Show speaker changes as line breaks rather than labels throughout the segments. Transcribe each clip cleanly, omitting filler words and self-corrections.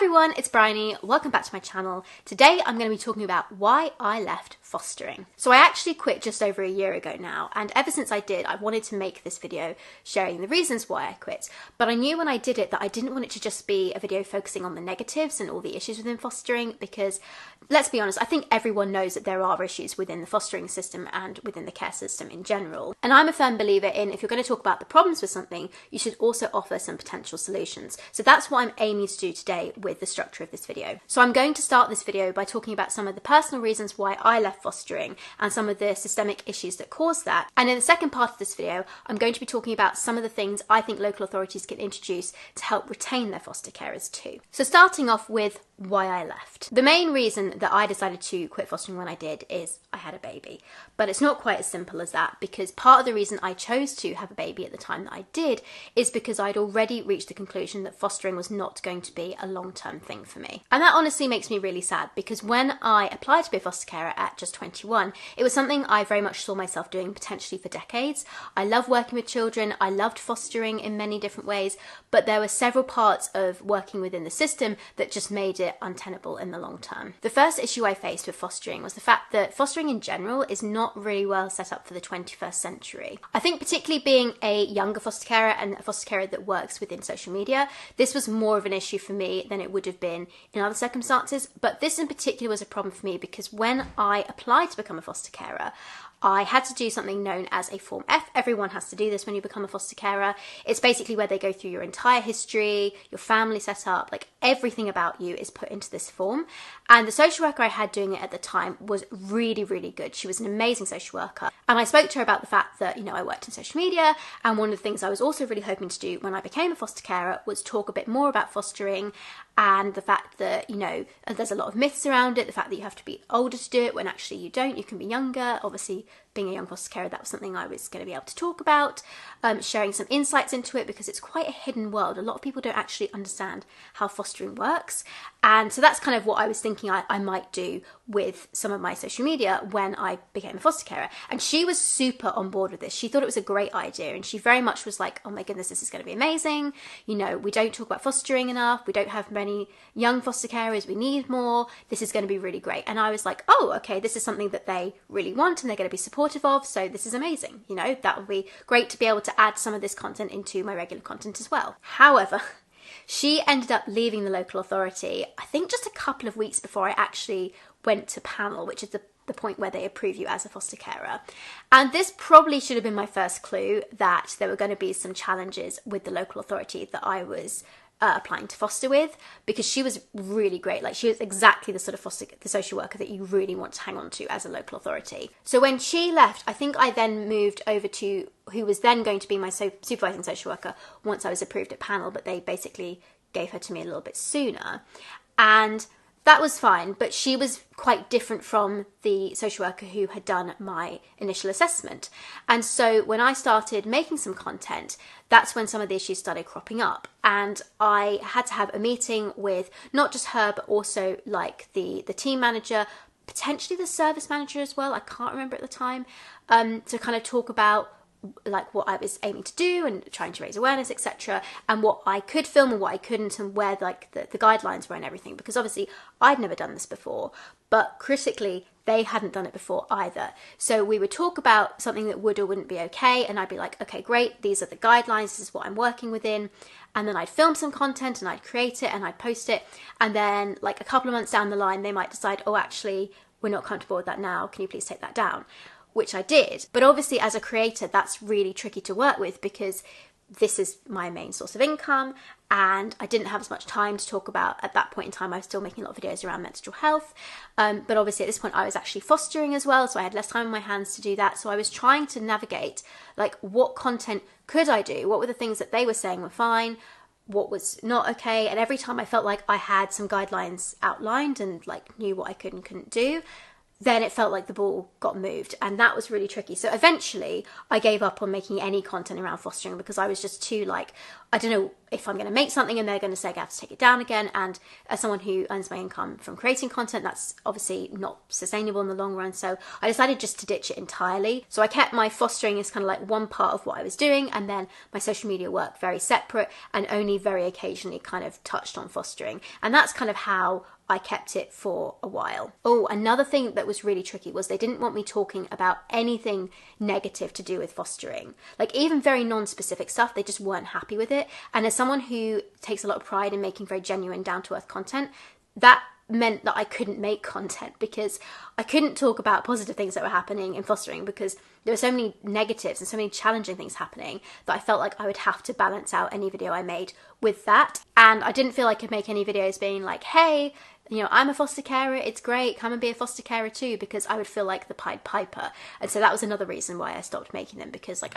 everyone, it's Bryony. Welcome back to my channel. Today I'm going to be talking about why I left fostering. So I actually quit just over a year ago now, and ever since I did, I wanted to make this video sharing the reasons why I quit. But I knew when I did it that I didn't want it to just be a video focusing on the negatives and all the issues within fostering, because let's be honest, I think everyone knows that there are issues within the fostering system and within the care system in general. And I'm a firm believer in, if you're going to talk about the problems with something, you should also offer some potential solutions. So that's what I'm aiming to do today with the structure of this video. So I'm going to start this video by talking about some of the personal reasons why I left fostering and some of the systemic issues that caused that. And in the second part of this video, I'm going to be talking about some of the things I think local authorities can introduce to help retain their foster carers too. So starting off with why I left. The main reason that I decided to quit fostering when I did is I had a baby. But it's not quite as simple as that, because part of the reason I chose to have a baby at the time that I did is because I'd already reached the conclusion that fostering was not going to be a long-term thing for me. And that honestly makes me really sad, because when I applied to be a foster carer at just 21, it was something I very much saw myself doing potentially for decades. I love working with children, I loved fostering in many different ways, but there were several parts of working within the system that just made it untenable in the long term. The first issue I faced with fostering was the fact that fostering in general is not really well set up for the 21st century. I think particularly being a younger foster carer and a foster carer that works within social media, this was more of an issue for me than it would have been in other circumstances, but this in particular was a problem for me because when I applied to become a foster carer, I had to do something known as a Form F. Everyone has to do this when you become a foster carer. It's basically where they go through your entire history, your family setup, like everything about you is put into this form. And the social worker I had doing it at the time was really, really good. She was an amazing social worker. And I spoke to her about the fact that, I worked in social media. And one of the things I was also really hoping to do when I became a foster carer was talk a bit more about fostering and the fact that, there's a lot of myths around it, the fact that you have to be older to do it when actually you don't, you can be younger. Obviously, being a young foster carer, that was something I was going to be able to talk about, sharing some insights into it because it's quite a hidden world. A lot of people don't actually understand how fostering works. And so that's kind of what I was thinking I might do with some of my social media when I became a foster carer. And she was super on board with this. She thought it was a great idea. And she very much was like, oh my goodness, this is going to be amazing. We don't talk about fostering enough. We don't have many young foster carers. We need more. This is going to be really great. And I was like, oh, okay, this is something that they really want and they're going to be supportive of. So this is amazing. That would be great to be able to add some of this content into my regular content as well. However, she ended up leaving the local authority, I think just a couple of weeks before I actually went to panel, which is the point where they approve you as a foster carer. And this probably should have been my first clue that there were going to be some challenges with the local authority that I was applying to foster with, because she was really great. Like, she was exactly the sort of the social worker that you really want to hang on to as a local authority. So when she left, I think I then moved over to who was then going to be my supervising social worker once I was approved at panel, but they basically gave her to me a little bit sooner. And that was fine, but she was quite different from the social worker who had done my initial assessment. And so when I started making some content, that's when some of the issues started cropping up. And I had to have a meeting with not just her, but also like the team manager, potentially the service manager as well, I can't remember at the time, to kind of talk about like what I was aiming to do and trying to raise awareness, etc., and what I could film and what I couldn't, and where like the guidelines were and everything, because obviously I'd never done this before, but critically they hadn't done it before either. So we would talk about something that would or wouldn't be okay, and I'd be like, okay, great, these are the guidelines, this is what I'm working within, and then I'd film some content and I'd create it and I'd post it, and then like a couple of months down the line they might decide, oh, actually we're not comfortable with that now, can you please take that down? Which I did. But obviously as a creator, that's really tricky to work with because this is my main source of income and I didn't have as much time to talk about at that point in time. I was still making a lot of videos around mental health. But obviously at this point I was actually fostering as well, so I had less time on my hands to do that. So I was trying to navigate like what content could I do? What were the things that they were saying were fine? What was not okay? And every time I felt like I had some guidelines outlined and like knew what I could and couldn't do, then it felt like the ball got moved, and that was really tricky. So eventually I gave up on making any content around fostering because I was just too like, I don't know if I'm going to make something and they're going to say I have to take it down again. And as someone who earns my income from creating content, that's obviously not sustainable in the long run. So I decided just to ditch it entirely. So I kept my fostering as kind of like one part of what I was doing, and then my social media work very separate, and only very occasionally kind of touched on fostering. And that's kind of how I kept it for a while. Oh, another thing that was really tricky was they didn't want me talking about anything negative to do with fostering. Like even very non-specific stuff, they just weren't happy with it. And as someone who takes a lot of pride in making very genuine, down-to-earth content, that meant that I couldn't make content because I couldn't talk about positive things that were happening in fostering because there were so many negatives and so many challenging things happening that I felt like I would have to balance out any video I made with that. And I didn't feel I could make any videos being like, hey, you know, I'm a foster carer, it's great, come and be a foster carer too, because I would feel like the Pied Piper. And so that was another reason why I stopped making them, because like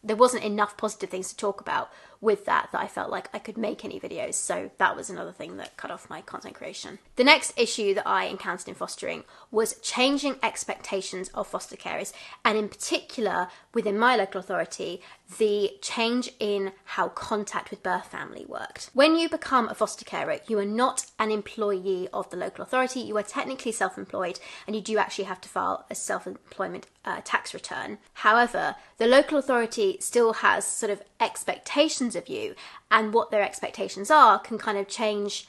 there wasn't enough positive things to talk about with that I felt like I could make any videos. So that was another thing that cut off my content creation. The next issue that I encountered in fostering was changing expectations of foster carers, and in particular within my local authority, the change in how contact with birth family worked. When you become a foster carer, you are not an employee of the local authority. You are technically self-employed, and you do actually have to file a self-employment tax return. However, the local authority still has sort of expectations of you, and what their expectations are can kind of change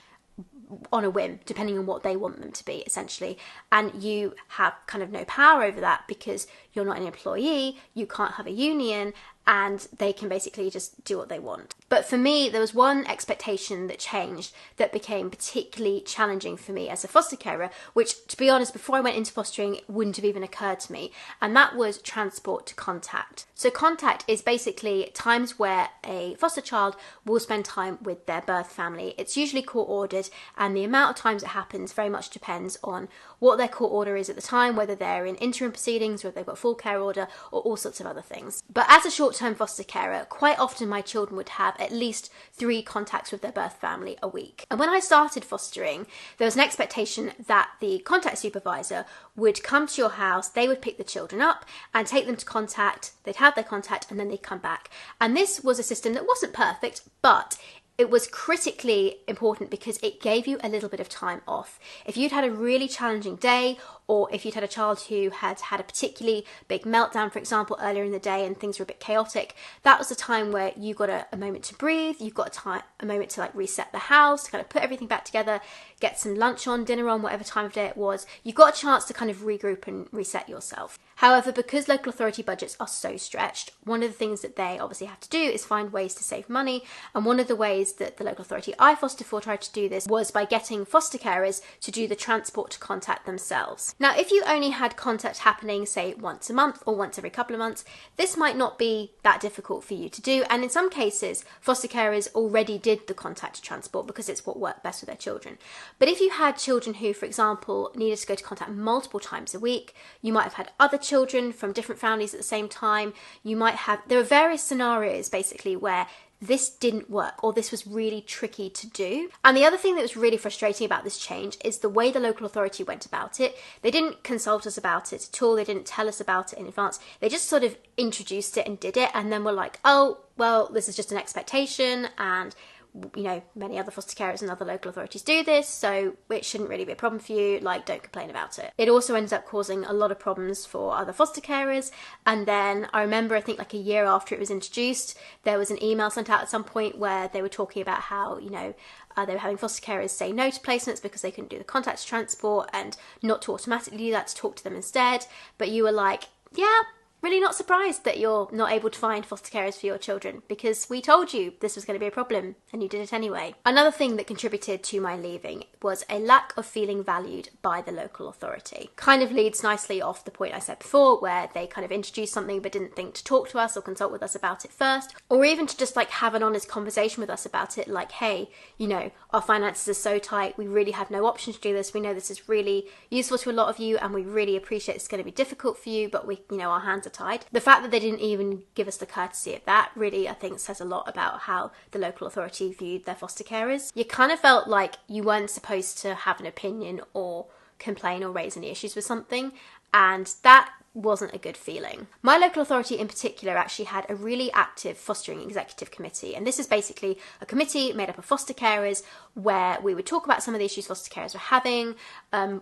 on a whim, depending on what they want them to be, essentially. And you have kind of no power over that because you're not an employee, you can't have a union, and they can basically just do what they want. But for me, there was one expectation that changed that became particularly challenging for me as a foster carer, which, to be honest, before I went into fostering, it wouldn't have even occurred to me, and that was transport to contact. So contact is basically times where a foster child will spend time with their birth family. It's usually court-ordered, and the amount of times it happens very much depends on what their court order is at the time, whether they're in interim proceedings or if they've got full care order or all sorts of other things. But as a short-term foster carer, quite often my children would have at least 3 contacts with their birth family a week. And when I started fostering, there was an expectation that the contact supervisor would come to your house, they would pick the children up and take them to contact, they'd have their contact, and then they'd come back. And this was a system that wasn't perfect, but it was critically important because it gave you a little bit of time off. If you'd had a really challenging day, or if you'd had a child who had had a particularly big meltdown, for example, earlier in the day and things were a bit chaotic, that was the time where you got a moment to breathe, you've got a moment to like reset the house, to kind of put everything back together, get some lunch on, dinner on, whatever time of day it was. You got a chance to kind of regroup and reset yourself. However, because local authority budgets are so stretched, one of the things that they obviously have to do is find ways to save money. And one of the ways that the local authority I fostered for tried to do this was by getting foster carers to do the transport to contact themselves. Now, if you only had contact happening, say, once a month or once every couple of months, this might not be that difficult for you to do. And in some cases, foster carers already did the contact transport because it's what worked best with their children. But if you had children who, for example, needed to go to contact multiple times a week, you might have had other children from different families at the same time, there are various scenarios basically where this didn't work, or this was really tricky to do. And the other thing that was really frustrating about this change is the way the local authority went about it. They didn't consult us about it at all. They didn't tell us about it in advance. They just sort of introduced it and did it, and then were like, oh, well, this is just an expectation, and you know, many other foster carers and other local authorities do this, so it shouldn't really be a problem for you, like, don't complain about it. It also ends up causing a lot of problems for other foster carers. And then I remember, I think like a year after it was introduced, there was an email sent out at some point where they were talking about how, you know, they were having foster carers say no to placements because they couldn't do the contact transport, and not to automatically do that, to talk to them instead. But you were like, yeah, really not surprised that you're not able to find foster carers for your children, because we told you this was going to be a problem and you did it anyway. Another thing that contributed to my leaving was a lack of feeling valued by the local authority. Kind of leads nicely off the point I said before, where they kind of introduced something but didn't think to talk to us or consult with us about it first, or even to just like have an honest conversation with us about it, like, hey, you know, our finances are so tight, we really have no option to do this, we know this is really useful to a lot of you and we really appreciate it's going to be difficult for you, but we, you know, our hands are tied. The fact that they didn't even give us the courtesy of that really, I think, says a lot about how the local authority viewed their foster carers. You kind of felt like you weren't supposed to have an opinion or complain or raise any issues with something, and that wasn't a good feeling. My local authority in particular actually had a really active fostering executive committee, and this is basically a committee made up of foster carers where we would talk about some of the issues foster carers were having,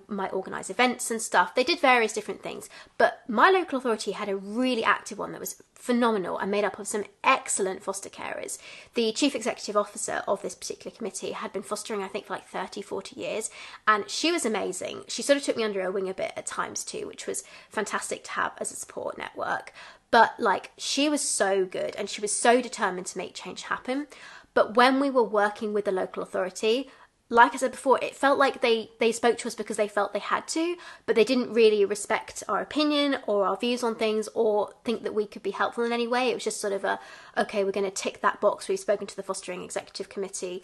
might organise events and stuff. They did various different things, but my local authority had a really active one that was phenomenal and made up of some excellent foster carers. The chief executive officer of this particular committee had been fostering, I think, for like 30-40 years, and she was amazing. She sort of took me under her wing a bit at times too, which was fantastic to have as a support network. But like, she was so good and she was so determined to make change happen. But when we were working with the local authority, like I said before, it felt like they spoke to us because they felt they had to, but they didn't really respect our opinion or our views on things or think that we could be helpful in any way. It was just sort of okay, we're going to tick that box. We've spoken to the fostering executive committee,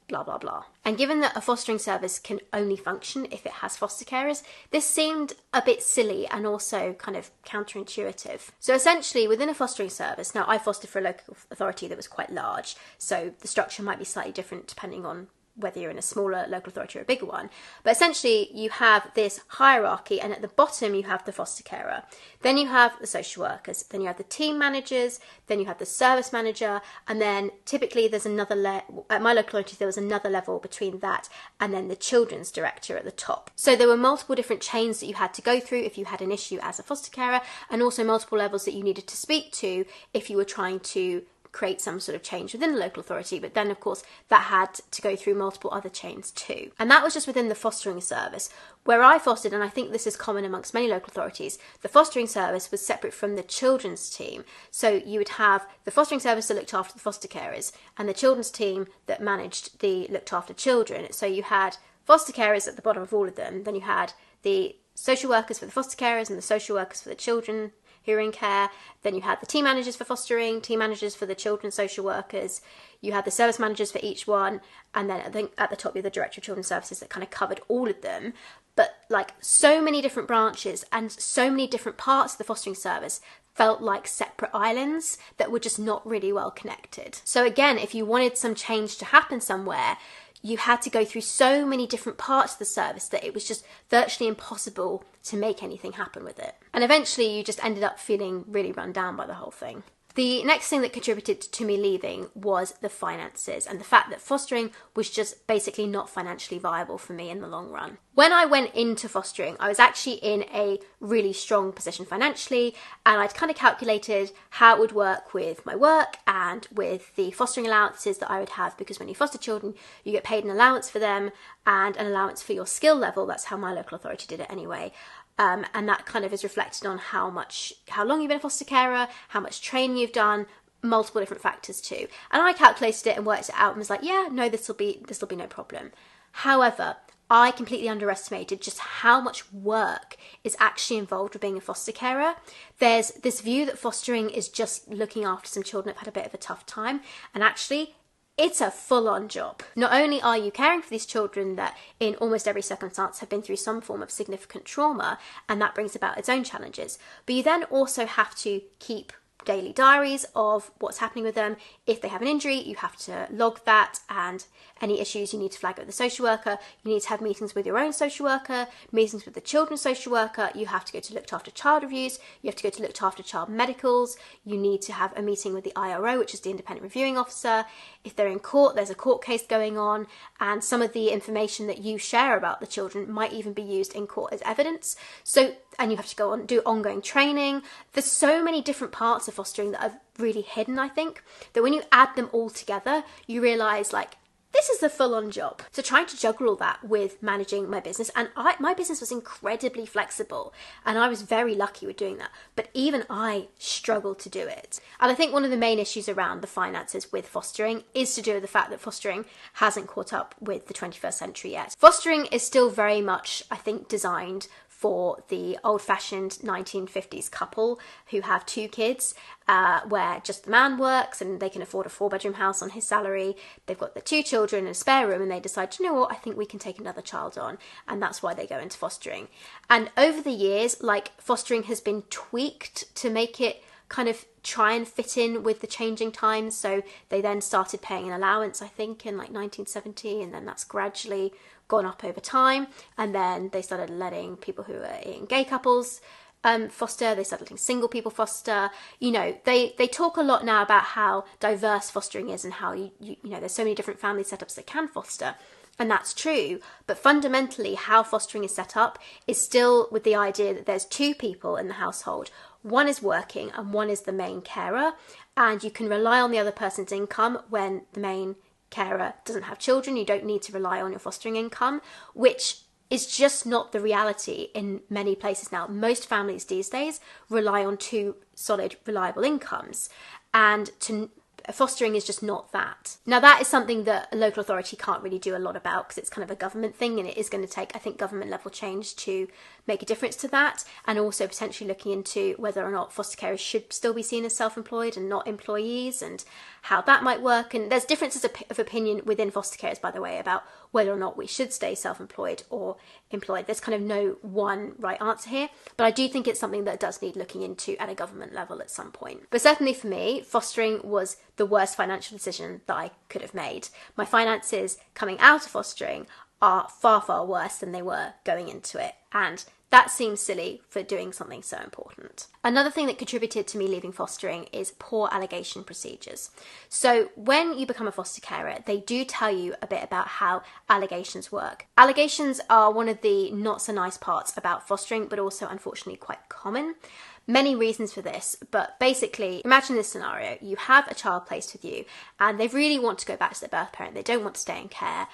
blah, blah, blah. And given that a fostering service can only function if it has foster carers, this seemed a bit silly and also kind of counterintuitive. So essentially, within a fostering service, now I fostered for a local authority that was quite large, so the structure might be slightly different depending on whether you're in a smaller local authority or a bigger one. But essentially, you have this hierarchy, and at the bottom you have the foster carer. Then you have the social workers, then you have the team managers, then you have the service manager, and then typically there's another at my local authority there was another level between that and then the children's director at the top. So there were multiple different chains that you had to go through if you had an issue as a foster carer, and also multiple levels that you needed to speak to if you were trying to create some sort of change within the local authority. But then of course that had to go through multiple other chains too, and that was just within the fostering service. Where I fostered, and I think this is common amongst many local authorities, the fostering service was separate from the children's team. So you would have the fostering service that looked after the foster carers and the children's team that managed the looked after children. So you had foster carers at the bottom of all of them, then you had the social workers for the foster carers and the social workers for the children who are in care. Then you had the team managers for fostering, team managers for the children's social workers. You had the service managers for each one. And then I think at the top you had the director of children's services that kind of covered all of them. But like, so many different branches and so many different parts of the fostering service felt like separate islands that were just not really well connected. So again, if you wanted some change to happen somewhere, you had to go through so many different parts of the service that it was just virtually impossible to make anything happen with it. And eventually you just ended up feeling really run down by the whole thing. The next thing that contributed to me leaving was the finances and the fact that fostering was just basically not financially viable for me in the long run. When I went into fostering, I was actually in a really strong position financially, and I'd kind of calculated how it would work with my work and with the fostering allowances that I would have, because when you foster children, you get paid an allowance for them and an allowance for your skill level. That's how my local authority did it anyway. And that kind of is reflected on how long you've been a foster carer, how much training you've done, multiple different factors too. And I calculated it and worked it out and was like, yeah, no, this will be no problem. However, I completely underestimated just how much work is actually involved with being a foster carer. There's this view that fostering is just looking after some children that have had a bit of a tough time, and actually it's a full-on job. Not only are you caring for these children that in almost every circumstance have been through some form of significant trauma, and that brings about its own challenges, but you then also have to keep daily diaries of what's happening with them. If they have an injury, you have to log that, and any issues you need to flag with the social worker. You need to have meetings with your own social worker, meetings with the children's social worker. You have to go to looked after child reviews. You have to go to looked after child medicals. You need to have a meeting with the IRO, which is the independent reviewing officer. If they're in court, there's a court case going on, and some of the information that you share about the children might even be used in court as evidence. So, and you have to go on do ongoing training. There's so many different parts of fostering that are really hidden, I think, that when you add them all together, you realise, like, this is the full-on job. So trying to juggle all that with managing my business, and my business was incredibly flexible, and I was very lucky with doing that, but even I struggled to do it. And I think one of the main issues around the finances with fostering is to do with the fact that fostering hasn't caught up with the 21st century yet. Fostering is still very much, I think, designed for the old-fashioned 1950s couple who have 2 kids, where just the man works and they can afford a 4-bedroom house on his salary. They've got the 2 children and a spare room, and they decide, you know what, I think we can take another child on, and that's why they go into fostering. And over the years, like, fostering has been tweaked to make it kind of try and fit in with the changing times. So they then started paying an allowance, I think, in like 1970, and then that's gradually gone up over time, and then they started letting people who are in gay couples foster, they start letting single people foster. You know, they talk a lot now about how diverse fostering is and how you know there's so many different family setups that can foster. And that's true, but fundamentally how fostering is set up is still with the idea that there's two people in the household. One is working and one is the main carer, and you can rely on the other person's income when the main carer doesn't have children. You don't need to rely on your fostering income, which is just not the reality in many places now. Most families these days rely on two solid, reliable incomes, and fostering is just not that. Now that is something that a local authority can't really do a lot about because it's kind of a government thing, and it is going to take, I think, government level change to make a difference to that, and also potentially looking into whether or not foster carers should still be seen as self-employed and not employees, and how that might work. And there's differences of opinion within foster carers, by the way, about whether or not we should stay self-employed or employed. There's kind of no one right answer here, but I do think it's something that does need looking into at a government level at some point. But certainly for me, fostering was the worst financial decision that I could have made. My finances coming out of fostering are far, far worse than they were going into it, and that seems silly for doing something so important. Another thing that contributed to me leaving fostering is poor allegation procedures. So when you become a foster carer, they do tell you a bit about how allegations work. Allegations are one of the not so nice parts about fostering, but also unfortunately quite common. Many reasons for this, but basically imagine this scenario. You have a child placed with you and they really want to go back to their birth parent. They don't want to stay in care,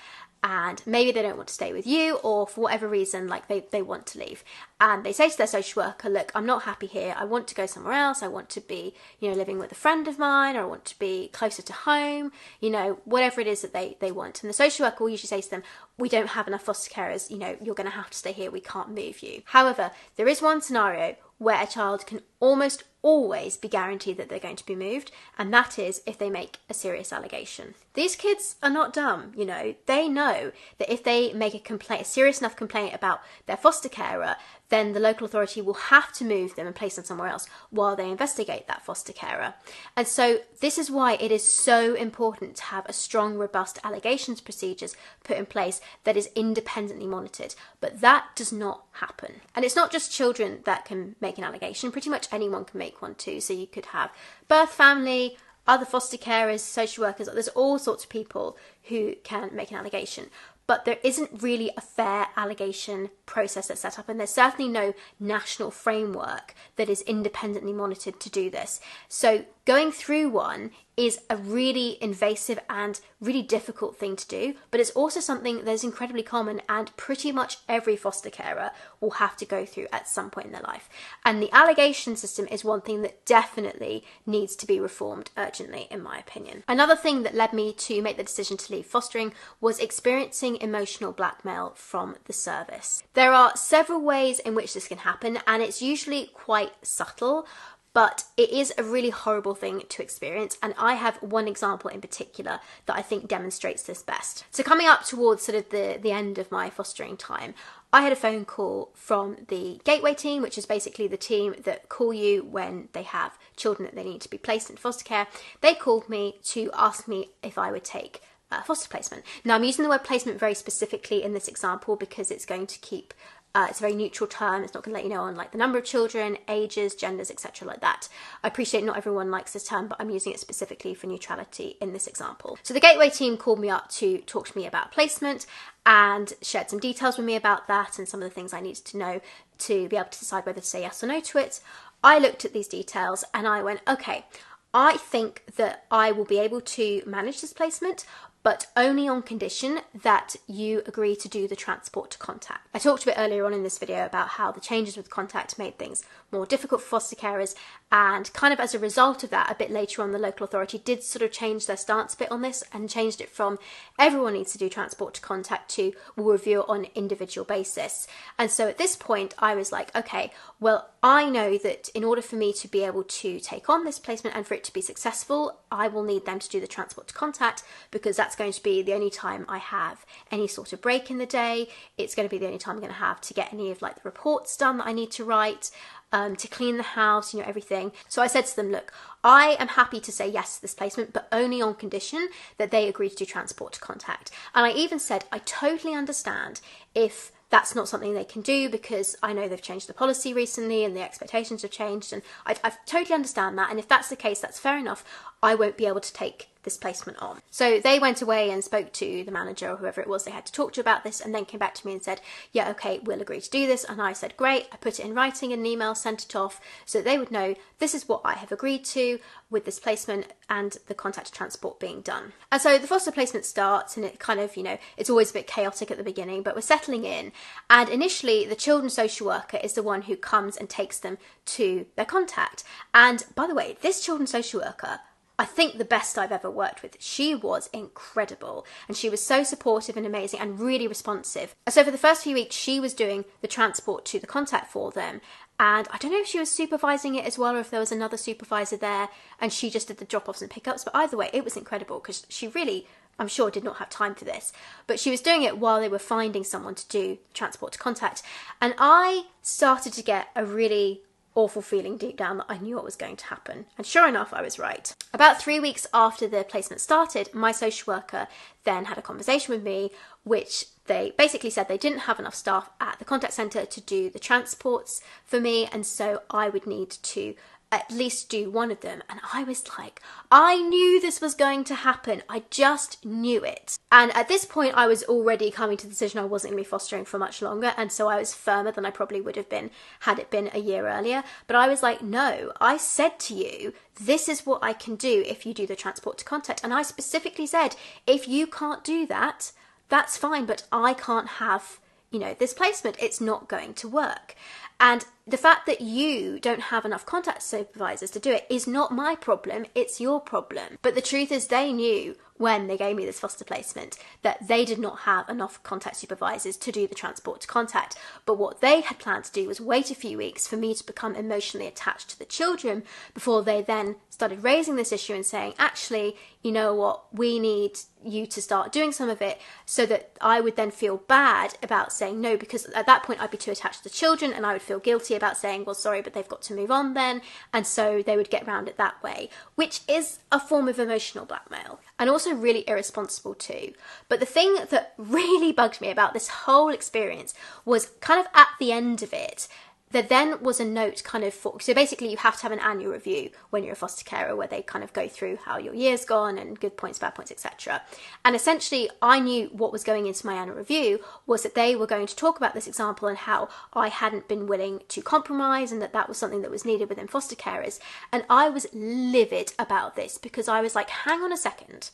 and maybe they don't want to stay with you, or for whatever reason, like they want to leave. And they say to their social worker, look, I'm not happy here. I want to go somewhere else. I want to be, you know, living with a friend of mine, or I want to be closer to home, you know, whatever it is that they want. And the social worker will usually say to them, we don't have enough foster carers, you know, you're going to have to stay here. We can't move you. However, there is one scenario where a child can almost always be guaranteed that they're going to be moved, and that is if they make a serious allegation. These kids are not dumb, you know. They know that if they make a serious enough complaint about their foster carer, then the local authority will have to move them and place them somewhere else while they investigate that foster carer. And so this is why it is so important to have a strong, robust allegations procedures put in place that is independently monitored. But that does not happen. And it's not just children that can make an allegation. Pretty much anyone can make one too. So you could have birth family, other foster carers, social workers. There's all sorts of people who can make an allegation. But there isn't really a fair allegation process that's set up, and there's certainly no national framework that is independently monitored to do this. So going through one is a really invasive and really difficult thing to do, but it's also something that is incredibly common, and pretty much every foster carer will have to go through at some point in their life. And the allegation system is one thing that definitely needs to be reformed urgently, in my opinion. Another thing that led me to make the decision to leave fostering was experiencing emotional blackmail from the service. There are several ways in which this can happen, and it's usually quite subtle, but it is a really horrible thing to experience, and I have one example in particular that I think demonstrates this best. So coming up towards sort of the end of my fostering time, I had a phone call from the Gateway team, which is basically the team that call you when they have children that they need to be placed in foster care. They called me to ask me if I would take foster placement. Now I'm using the word placement very specifically in this example because it's going to keep it's a very neutral term. It's not going to let you know on like the number of children, ages, genders, etc. like that. I appreciate not everyone likes this term, but I'm using it specifically for neutrality in this example. So the Gateway team called me up to talk to me about placement and shared some details with me about that and some of the things I needed to know to be able to decide whether to say yes or no to it. I looked at these details and I went, okay, I think that I will be able to manage this placement, but only on condition that you agree to do the transport to contact. I talked a bit earlier on in this video about how the changes with contact made things more difficult for foster carers, and kind of as a result of that, a bit later on the local authority did sort of change their stance a bit on this and changed it from everyone needs to do transport to contact to we'll review it on an individual basis. And so at this point I was like, okay, well I know that in order for me to be able to take on this placement and for it to be successful, I will need them to do the transport to contact because that's going to be the only time I have any sort of break in the day. It's going to be the only time I'm going to have to get any of like the reports done that I need to write, to clean the house, you know, everything. So I said to them, look, I am happy to say yes to this placement, but only on condition that they agree to do transport to contact. And I even said, I totally understand if that's not something they can do, because I know they've changed the policy recently and the expectations have changed, and I totally understand that. And if that's the case, that's fair enough. I won't be able to take this placement on. So they went away and spoke to the manager or whoever it was they had to talk to about this, and then came back to me and said, yeah, okay, we'll agree to do this. And I said, great. I put it in writing in an email, sent it off so that they would know this is what I have agreed to with this placement and the contact transport being done. And so the foster placement starts, and it kind of, you know, it's always a bit chaotic at the beginning, but we're settling in. And initially the children's social worker is the one who comes and takes them to their contact. And by the way, this children's social worker, I think the best I've ever worked with. She was incredible, and she was so supportive and amazing and really responsive. And so for the first few weeks, she was doing the transport to the contact for them. And I don't know if she was supervising it as well, or if there was another supervisor there and she just did the drop-offs and pickups. But either way, it was incredible, because she really, I'm sure, did not have time for this. But she was doing it while they were finding someone to do transport to contact. And I started to get a really awful feeling deep down that I knew what was going to happen. And sure enough, I was right. About 3 weeks after the placement started, my social worker then had a conversation with me, which they basically said they didn't have enough staff at the contact centre to do the transports for me, and so I would need to at least do one of them. And I was like, I knew this was going to happen. I just knew it. And at this point, I was already coming to the decision I wasn't going to be fostering for much longer. And so I was firmer than I probably would have been had it been a year earlier. But I was like, no, I said to you, this is what I can do if you do the transport to contact. And I specifically said, if you can't do that, that's fine, but I can't have, you know, this placement. It's not going to work. And the fact that you don't have enough contact supervisors to do it is not my problem, it's your problem. But the truth is, they knew when they gave me this foster placement that they did not have enough contact supervisors to do the transport to contact. But what they had planned to do was wait a few weeks for me to become emotionally attached to the children before they then started raising this issue and saying, actually, you know what, we need you to start doing some of it, so that I would then feel bad about saying no, because at that point I'd be too attached to the children and I would feel guilty about saying, well, sorry, but they've got to move on then. And so they would get around it that way, which is a form of emotional blackmail and also really irresponsible too. But the thing that really bugged me about this whole experience was kind of at the end of it, there then was a note kind of for, so basically you have to have an annual review when you're a foster carer where they kind of go through how your year's gone and good points, bad points, etc. And essentially I knew what was going into my annual review was that they were going to talk about this example and how I hadn't been willing to compromise, and that that was something that was needed within foster carers. And I was livid about this, because I was like, hang on a second.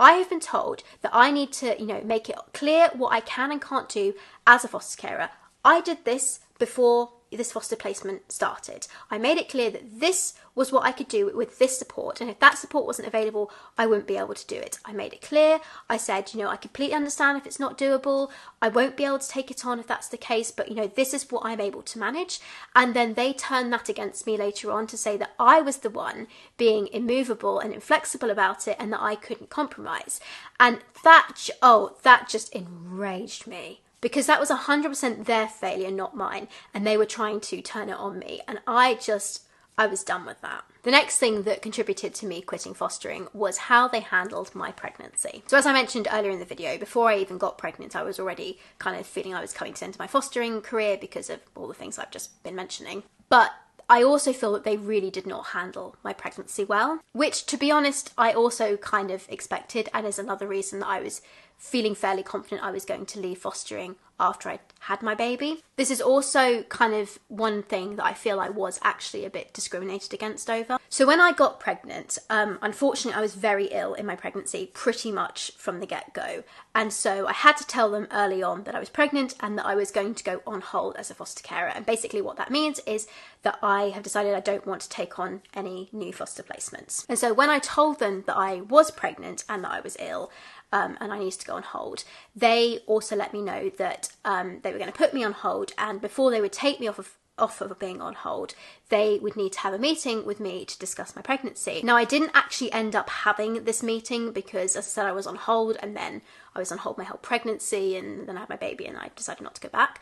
I have been told that I need to, you know, make it clear what I can and can't do as a foster carer. I did this before this foster placement started. I made it clear that this was what I could do with this support, and if that support wasn't available, I wouldn't be able to do it. I made it clear. I said, you know, I completely understand if it's not doable. I won't be able to take it on if that's the case, but you know, this is what I'm able to manage. And then they turned that against me later on to say that I was the one being immovable and inflexible about it, and that I couldn't compromise. And that just enraged me, because that was 100% their failure, not mine, and they were trying to turn it on me, and I was done with that. The next thing that contributed to me quitting fostering was how they handled my pregnancy. So as I mentioned earlier in the video, before I even got pregnant, I was already kind of feeling I was coming to the end of my fostering career because of all the things I've just been mentioning. But I also feel that they really did not handle my pregnancy well, which, to be honest, I also kind of expected, and is another reason that I was feeling fairly confident I was going to leave fostering after I had my baby. This is also kind of one thing that I feel I was actually a bit discriminated against over. So when I got pregnant, unfortunately I was very ill in my pregnancy pretty much from the get-go. And so I had to tell them early on that I was pregnant and that I was going to go on hold as a foster carer. And basically what that means is that I have decided I don't want to take on any new foster placements. And so when I told them that I was pregnant and that I was ill, and I needed to go on hold, they also let me know that they were going to put me on hold, and before they would take me off of off of being on hold, they would need to have a meeting with me to discuss my pregnancy. Now, I didn't actually end up having this meeting because, as I said, I was on hold, and then I was on hold my whole pregnancy, and then I had my baby and I decided not to go back.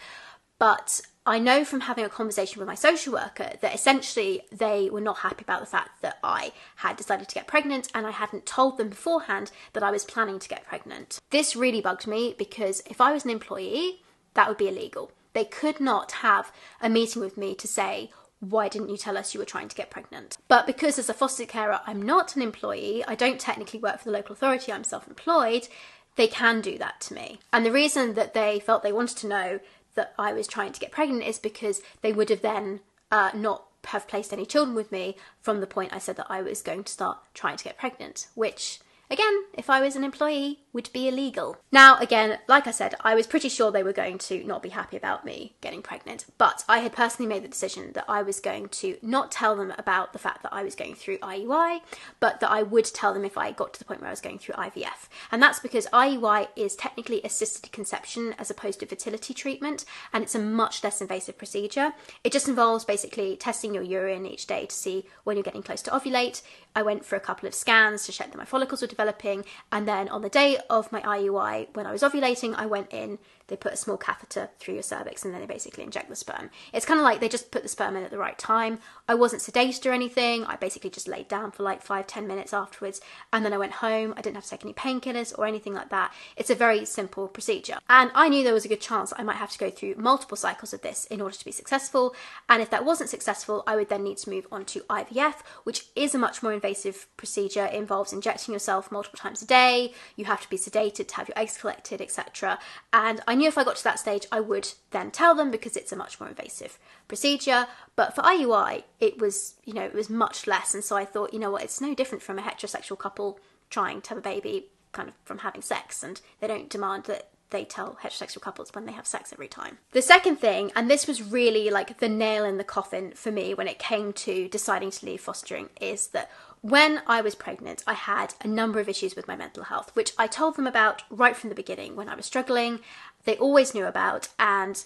But I know from having a conversation with my social worker that essentially they were not happy about the fact that I had decided to get pregnant and I hadn't told them beforehand that I was planning to get pregnant. This really bugged me because if I was an employee, that would be illegal. They could not have a meeting with me to say, why didn't you tell us you were trying to get pregnant? But because as a foster carer, I'm not an employee, I don't technically work for the local authority, I'm self-employed, they can do that to me. And the reason that they felt they wanted to know that I was trying to get pregnant is because they would have then not have placed any children with me from the point I said that I was going to start trying to get pregnant, which, again, if I was an employee, would be illegal. Now, again, like I said, I was pretty sure they were going to not be happy about me getting pregnant, but I had personally made the decision that I was going to not tell them about the fact that I was going through IUI, but that I would tell them if I got to the point where I was going through IVF. And that's because IUI is technically assisted conception as opposed to fertility treatment, and it's a much less invasive procedure. It just involves basically testing your urine each day to see when you're getting close to ovulate. I went for a couple of scans to check that my follicles were developing, and then on the day of my IUI, when I was ovulating, I went in, they put a small catheter through your cervix, and then they basically inject the sperm. It's kind of like they just put the sperm in at the right time. I wasn't sedated or anything. I basically just laid down for like 5-10 minutes afterwards, and then I went home. I didn't have to take any painkillers or anything like that. It's a very simple procedure. And I knew there was a good chance I might have to go through multiple cycles of this in order to be successful. And if that wasn't successful, I would then need to move on to IVF, which is a much more invasive procedure. It involves injecting yourself multiple times a day. You have to be sedated to have your eggs collected, etc. And I knew if I got to that stage, I would then tell them because it's a much more invasive procedure. But for IUI, it was, it was much less. And so I thought, you know what, it's no different from a heterosexual couple trying to have a baby kind of from having sex, and they don't demand that they tell heterosexual couples when they have sex every time. The second thing, and this was really like the nail in the coffin for me when it came to deciding to leave fostering, is that when I was pregnant, I had a number of issues with my mental health, which I told them about right from the beginning when I was struggling. They always knew about, and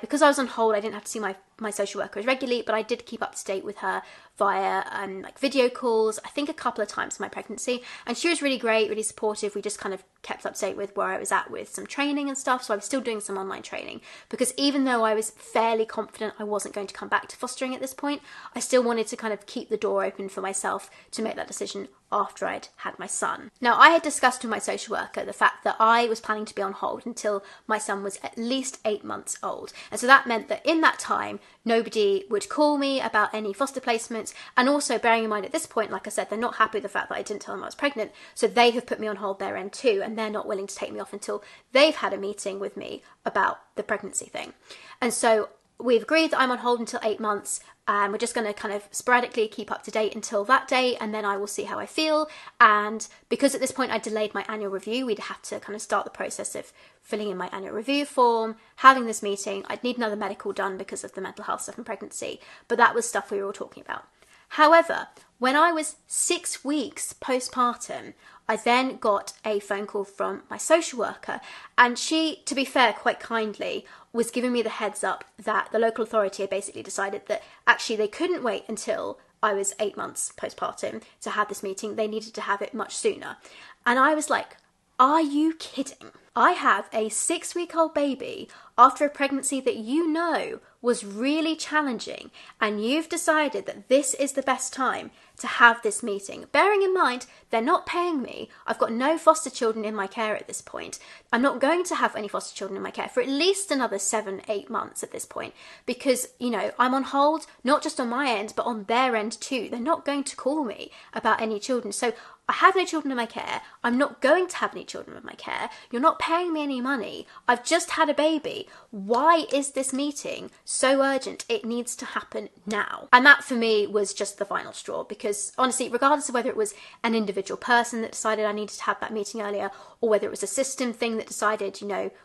because I was on hold, I didn't have to see my social worker as regularly, but I did keep up to date with her via like video calls, I think a couple of times in my pregnancy, and she was really great, really supportive. We just kind of kept up to date with where I was at with some training and stuff, so I was still doing some online training, because even though I was fairly confident I wasn't going to come back to fostering at this point, I still wanted to kind of keep the door open for myself to make that decision after I'd had my son. Now, I had discussed with my social worker the fact that I was planning to be on hold until my son was at least 8 months old, and so that meant that in that time nobody would call me about any foster placements. And also, bearing in mind at this point, like I said, they're not happy with the fact that I didn't tell them I was pregnant, so they have put me on hold their end too, and they're not willing to take me off until they've had a meeting with me about the pregnancy thing. And so we've agreed that I'm on hold until 8 months, and we're just going to kind of sporadically keep up to date until that day, and then I will see how I feel. And because at this point I delayed my annual review, we'd have to kind of start the process of filling in my annual review form, having this meeting. I'd need another medical done because of the mental health stuff in pregnancy, but that was stuff we were all talking about. However, when I was 6 weeks postpartum, I then got a phone call from my social worker, and she, to be fair, quite kindly, was giving me the heads up that the local authority had basically decided that actually they couldn't wait until I was 8 months postpartum to have this meeting. They needed to have it much sooner. And I was like, are you kidding? I have a 6-week-old baby after a pregnancy that was really challenging, and you've decided that this is the best time to have this meeting. Bearing in mind, they're not paying me. I've got no foster children in my care at this point. I'm not going to have any foster children in my care for at least another 7-8 months at this point, because, I'm on hold, not just on my end, but on their end too. They're not going to call me about any children. So I have no children in my care. I'm not going to have any children in my care. You're not paying me any money. I've just had a baby. Why is this meeting so urgent? It needs to happen now. And that for me was just the final straw, because honestly, regardless of whether it was an individual person that decided I needed to have that meeting earlier, or whether it was a system thing that decided,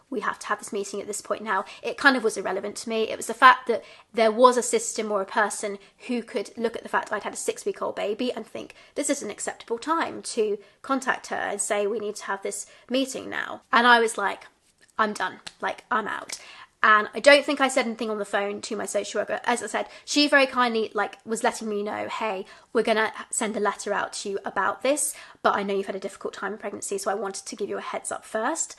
we have to have this meeting at this point now, it kind of was irrelevant to me. It was the fact that there was a system or a person who could look at the fact that I'd had a 6-week-old baby and think, this is an acceptable time to contact her and say, we need to have this meeting now. And I was like, I'm done. I'm out. And I don't think I said anything on the phone to my social worker. As I said, she very kindly was letting me know, hey, we're going to send a letter out to you about this, but I know you've had a difficult time in pregnancy, so I wanted to give you a heads up first.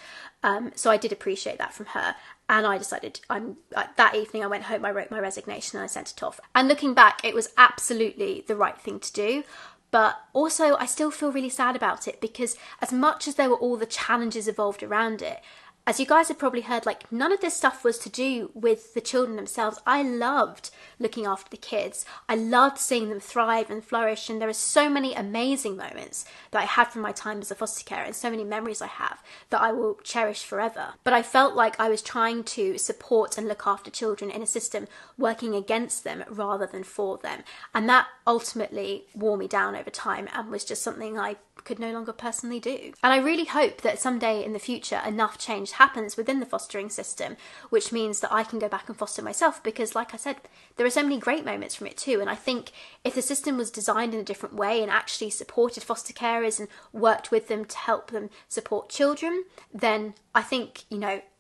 So I did appreciate that from her. And I decided, that evening I went home, I wrote my resignation and I sent it off. And looking back, it was absolutely the right thing to do. But also I still feel really sad about it, because as much as there were all the challenges involved around it, as you guys have probably heard, none of this stuff was to do with the children themselves. I loved looking after the kids. I loved seeing them thrive and flourish. And there are so many amazing moments that I had from my time as a foster carer, and so many memories I have that I will cherish forever. But I felt like I was trying to support and look after children in a system working against them rather than for them. And that ultimately wore me down over time and was just something I could no longer personally do. And I really hope that someday in the future enough change happens within the fostering system, which means that I can go back and foster myself, because like I said, there are so many great moments from it too. And I think if the system was designed in a different way and actually supported foster carers and worked with them to help them support children, then I think,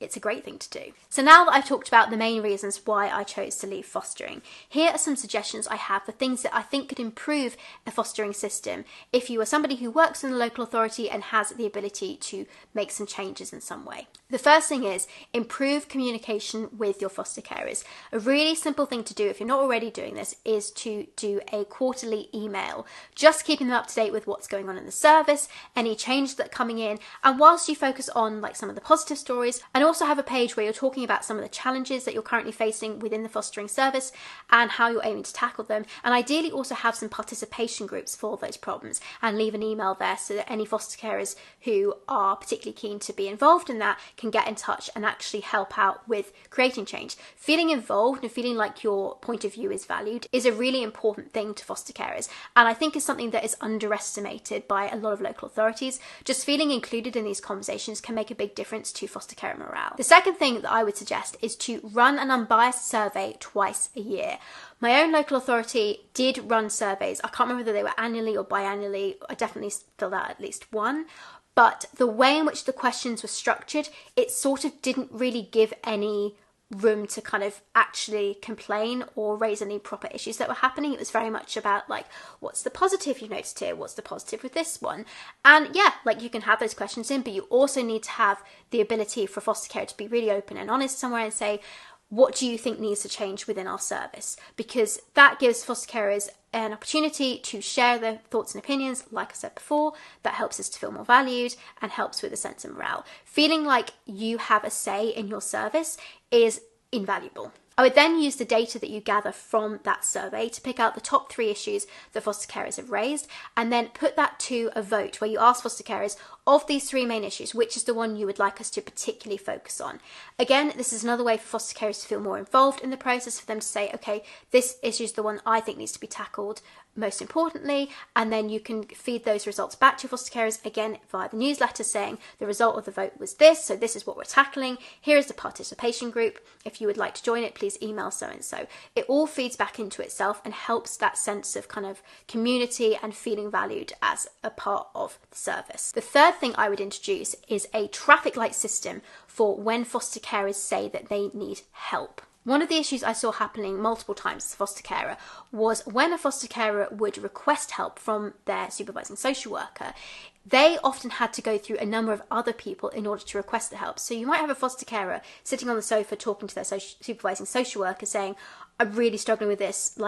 it's a great thing to do. So now that I've talked about the main reasons why I chose to leave fostering, here are some suggestions I have for things that I think could improve a fostering system if you are somebody who works in the local authority and has the ability to make some changes in some way. The first thing is improve communication with your foster carers. A really simple thing to do, if you're not already doing this, is to do a quarterly email, just keeping them up to date with what's going on in the service, any changes that are coming in, and whilst you focus on some of the positive stories, and also have a page where you're talking about some of the challenges that you're currently facing within the fostering service and how you're aiming to tackle them, and ideally also have some participation groups for those problems, and leave an email there so that any foster carers who are particularly keen to be involved in that can get in touch and actually help out with creating change. Feeling involved and feeling like your point of view is valued is a really important thing to foster carers, and I think is something that is underestimated by a lot of local authorities. Just feeling included in these conversations can make a big difference to foster care morale. The second thing that I would suggest is to run an unbiased survey twice a year. My own local authority did run surveys. I can't remember whether they were annually or biannually. I definitely filled out at least one. But the way in which the questions were structured, it sort of didn't really give any room to kind of actually complain or raise any proper issues that were happening. It was very much about what's the positive you noticed here? What's the positive with this one? And yeah, you can have those questions in, but you also need to have the ability for foster care to be really open and honest somewhere and say, what do you think needs to change within our service? Because that gives foster carers an opportunity to share their thoughts and opinions. Like I said before, that helps us to feel more valued and helps with a sense of morale. Feeling like you have a say in your service is invaluable. I would then use the data that you gather from that survey to pick out the top 3 issues that foster carers have raised, and then put that to a vote where you ask foster carers, of these 3 main issues, which is the one you would like us to particularly focus on. Again, this is another way for foster carers to feel more involved in the process, for them to say, okay, this issue is the one I think needs to be tackled most importantly, and then you can feed those results back to your foster carers again via the newsletter saying the result of the vote was this, so this is what we're tackling, here is the participation group, if you would like to join it please email so and so. It all feeds back into itself and helps that sense of kind of community and feeling valued as a part of the service. The third thing I would introduce is a traffic light system for when foster carers say that they need help. One of the issues I saw happening multiple times as a foster carer was when a foster carer would request help from their supervising social worker, they often had to go through a number of other people in order to request the help. So you might have a foster carer sitting on the sofa talking to their supervising social worker saying, I'm really struggling with this,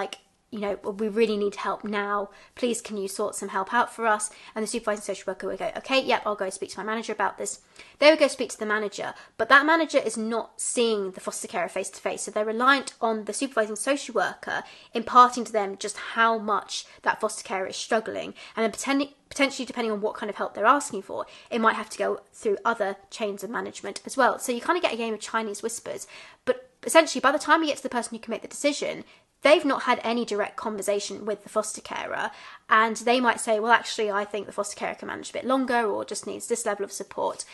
we really need help now. Please, can you sort some help out for us? And the supervising social worker would go, okay, yep, I'll go speak to my manager about this. They would go speak to the manager, but that manager is not seeing the foster carer face to face. So they're reliant on the supervising social worker imparting to them just how much that foster carer is struggling. And then potentially, depending on what kind of help they're asking for, it might have to go through other chains of management as well. So you kind of get a game of Chinese whispers. But essentially, by the time you get to the person who can make the decision, they've not had any direct conversation with the foster carer, and they might say, well, actually, I think the foster carer can manage a bit longer or just needs this level of support.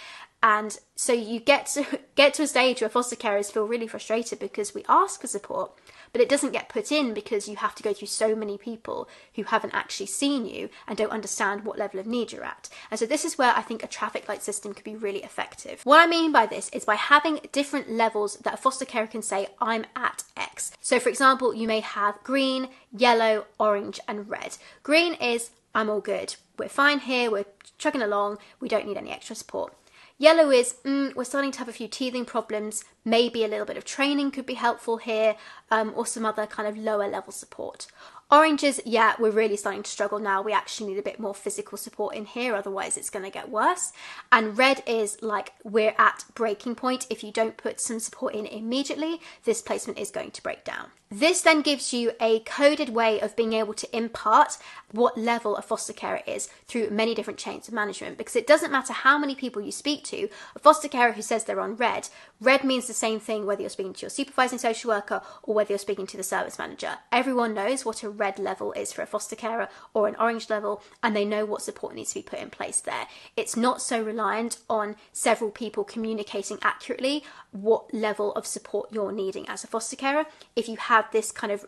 And so you get to a stage where foster carers feel really frustrated because we ask for support, but it doesn't get put in because you have to go through so many people who haven't actually seen you and don't understand what level of need you're at. And so this is where I think a traffic light system could be really effective. What I mean by this is by having different levels that a foster carer can say, I'm at X. So for example, you may have green, yellow, orange, and red. Green is, I'm all good. We're fine here. We're chugging along. We don't need any extra support. Yellow is, we're starting to have a few teething problems, maybe a little bit of training could be helpful here, or some other kind of lower level support. Orange is, yeah, we're really starting to struggle now, we actually need a bit more physical support in here, otherwise it's going to get worse. And red is like, we're at breaking point. If you don't put some support in immediately, this placement is going to break down. This then gives you a coded way of being able to impart what level a foster carer is through many different chains of management, because it doesn't matter how many people you speak to. A foster carer who says they're on red means the same thing whether you're speaking to your supervising social worker or whether you're speaking to the service manager. Everyone knows what a red level is for a foster carer or an orange level, and they know what support needs to be put in place there. It's not so reliant on several people communicating accurately what level of support you're needing as a foster carer if you have this kind of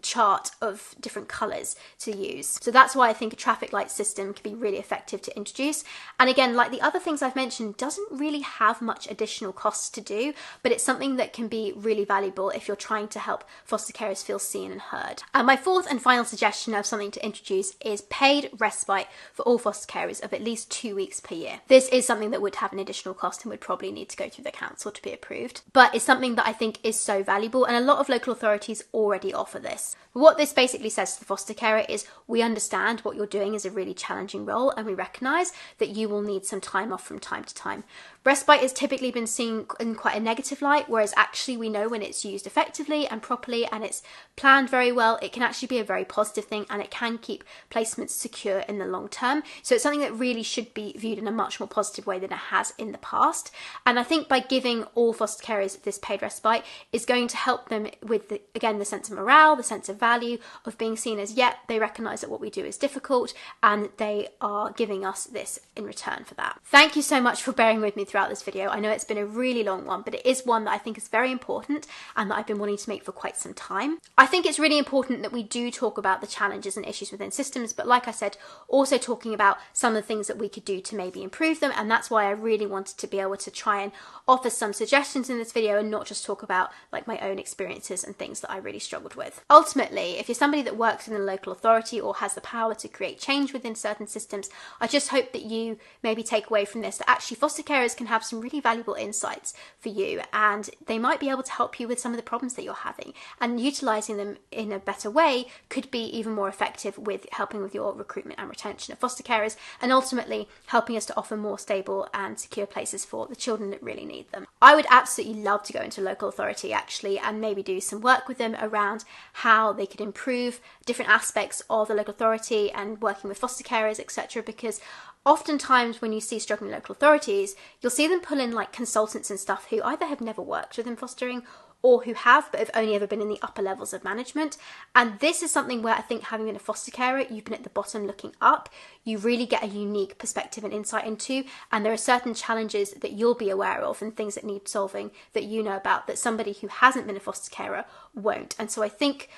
chart of different colours to use. So that's why I think a traffic light system can be really effective to introduce. And again, like the other things I've mentioned, doesn't really have much additional costs to do, but it's something that can be really valuable if you're trying to help foster carers feel seen and heard. And my fourth and final suggestion of something to introduce is paid respite for all foster carers of at least 2 weeks per year. This is something that would have an additional cost and would probably need to go through the council to be approved, but it's something that I think is so valuable, and a lot of local authorities already offer this. What this basically says to the foster carer is, we understand what you're doing is a really challenging role, and we recognise that you will need some time off from time to time. Respite has typically been seen in quite a negative light, whereas actually we know when it's used effectively and properly and it's planned very well, it can actually be a very positive thing, and it can keep placements secure in the long term. So it's something that really should be viewed in a much more positive way than it has in the past. And I think by giving all foster carers this paid respite is going to help them with, again, the sense of morale, the sense of value of being seen as, they recognise that what we do is difficult and they are giving us this in return for that. Thank you so much for bearing with me throughout this video. I know it's been a really long one, but it is one that I think is very important and that I've been wanting to make for quite some time. I think it's really important that we do talk about the challenges and issues within systems, but like I said, also talking about some of the things that we could do to maybe improve them, and that's why I really wanted to be able to try and offer some suggestions in this video and not just talk about like my own experiences and things that I really struggled with. Ultimately, if you're somebody that works in a local authority or has the power to create change within certain systems, I just hope that you maybe take away from this that actually foster carers can have some really valuable insights for you, and they might be able to help you with some of the problems that you're having, and utilising them in a better way could be even more effective with helping with your recruitment and retention of foster carers, and ultimately helping us to offer more stable and secure places for the children that really need them. I would absolutely love to go into local authority actually and maybe do some work with them around how they could improve different aspects of the local authority and working with foster carers, etc., because oftentimes when you see struggling local authorities, you'll see them pull in like consultants and stuff who either have never worked within fostering or who have but have only ever been in the upper levels of management. And this is something where I think, having been a foster carer, you've been at the bottom looking up, you really get a unique perspective and insight into, and there are certain challenges that you'll be aware of and things that need solving that you know about that somebody who hasn't been a foster carer won't. And so I think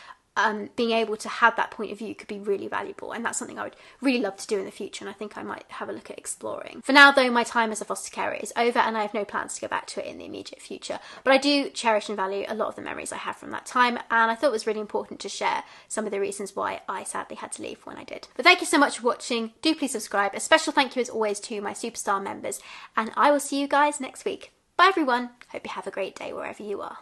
being able to have that point of view could be really valuable, and that's something I would really love to do in the future, and I think I might have a look at exploring. For now though, my time as a foster carer is over and I have no plans to go back to it in the immediate future, but I do cherish and value a lot of the memories I have from that time, and I thought it was really important to share some of the reasons why I sadly had to leave when I did. But thank you so much for watching. Do please subscribe. A special thank you as always to my superstar members, and I will see you guys next week. Bye everyone. Hope you have a great day wherever you are.